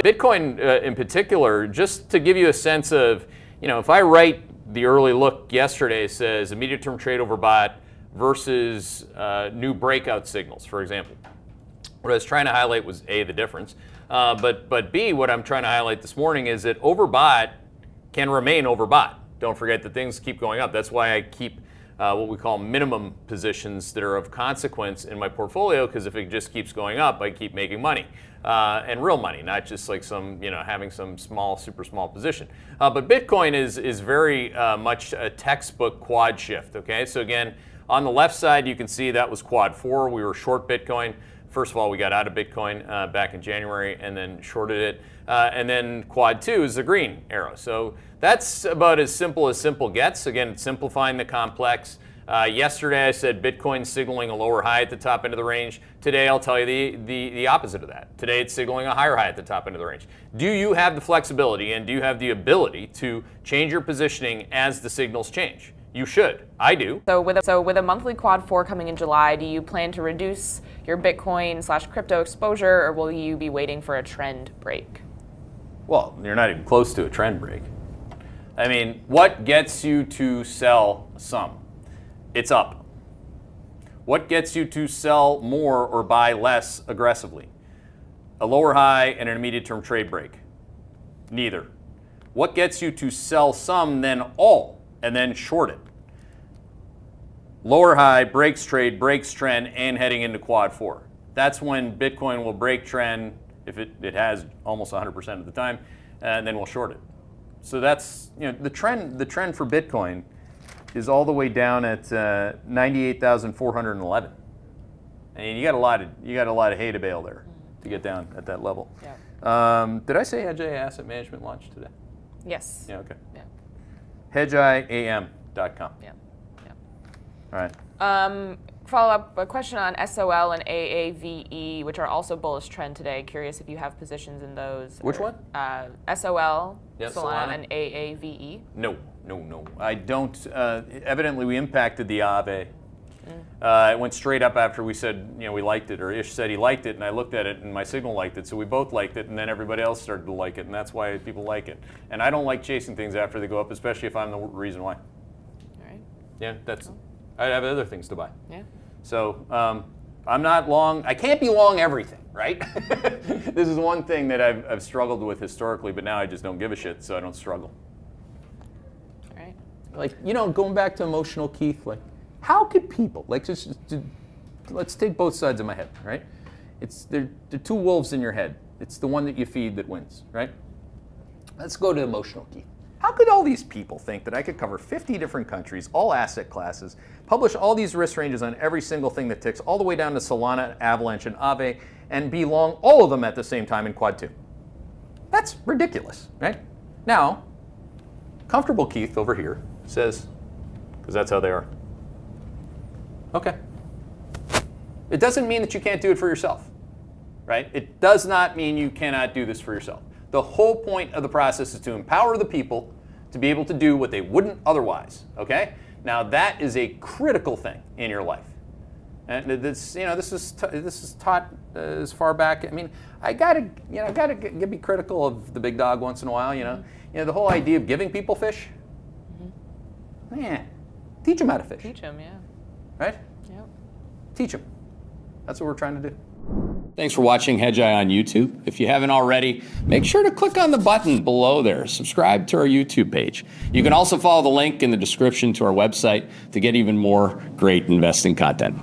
Bitcoin in particular, just to give you a sense of, if I write the early look yesterday says immediate term trade overbought versus new breakout signals, for example. What I was trying to highlight was A, the difference, but B, what I'm trying to highlight this morning is that overbought can remain overbought. Don't forget that things keep going up. That's why I keep what we call minimum positions that are of consequence in my portfolio, because if it just keeps going up, I keep making money. And real money, not just like some, having some small, super small position. But Bitcoin is very much a textbook quad shift, okay? So again, on the left side, you can see that was quad 4. We were short Bitcoin. First of all, we got out of Bitcoin back in January and then shorted it. And then quad 2 is the green arrow. So that's about as simple gets. Again, it's simplifying the complex. Yesterday I said Bitcoin signaling a lower high at the top end of the range. Today I'll tell you the opposite of that. Today it's signaling a higher high at the top end of the range. Do you have the flexibility and do you have the ability to change your positioning as the signals change? You should. I do. So with a monthly quad 4 coming in July, do you plan to reduce your Bitcoin/crypto exposure, or will you be waiting for a trend break? Well, you're not even close to a trend break. I mean, what gets you to sell some? It's up. What gets you to sell more or buy less aggressively? A lower high and an immediate term trade break? Neither. What gets you to sell some, then all, and then short it? Lower high, breaks trade, breaks trend, and heading into quad 4. That's when Bitcoin will break trend, if it has almost 100% of the time, and then we'll short it. So that's, the trend for Bitcoin is all the way down at 98,411. And you got a lot of hay to bale there to get down at that level. Yeah. Did I say Hedgeye Asset Management launched today? Yes. Yeah. Okay. Yeah. HedgeyeAM.com. Yeah. All right. Follow up a question on SOL and AAVE, which are also bullish trend today. Curious if you have positions in those. Which one? SOL, yeah, Solana, and AAVE. No. I don't. Evidently, we impacted the AVE. It went straight up after we said, we liked it, or Ish said he liked it, and I looked at it, and my signal liked it, so we both liked it, and then everybody else started to like it, and that's why people like it. And I don't like chasing things after they go up, especially if I'm the reason why. All right. Yeah, that's. I have other things to buy. Yeah. So I'm not long. I can't be long everything, right? This is one thing that I've struggled with historically, but now I just don't give a shit, so I don't struggle. All right. Like, going back to emotional Keith, like, how could people, like, let's take both sides of my head, right? There are two wolves in your head. It's the one that you feed that wins, right? Let's go to emotional Keith. How could all these people think that I could cover 50 different countries, all asset classes, publish all these risk ranges on every single thing that ticks, all the way down to Solana, Avalanche, and Aave, and be long all of them at the same time in quad 2? That's ridiculous, right? Now, comfortable Keith over here says, because that's how they are. Okay. It doesn't mean that you can't do it for yourself, right? It does not mean you cannot do this for yourself. The whole point of the process is to empower the people to be able to do what they wouldn't otherwise, okay? Now that is a critical thing in your life. And this is taught as far back. I mean, I gotta be critical of the big dog once in a while, the whole idea of giving people fish. Teach them how to fish. Teach them, yeah. Right? Yep. Teach them. That's what we're trying to do. Thanks for watching Hedgeye on YouTube. If you haven't already, make sure to click on the button below there. Subscribe to our YouTube page. You can also follow the link in the description to our website to get even more great investing content.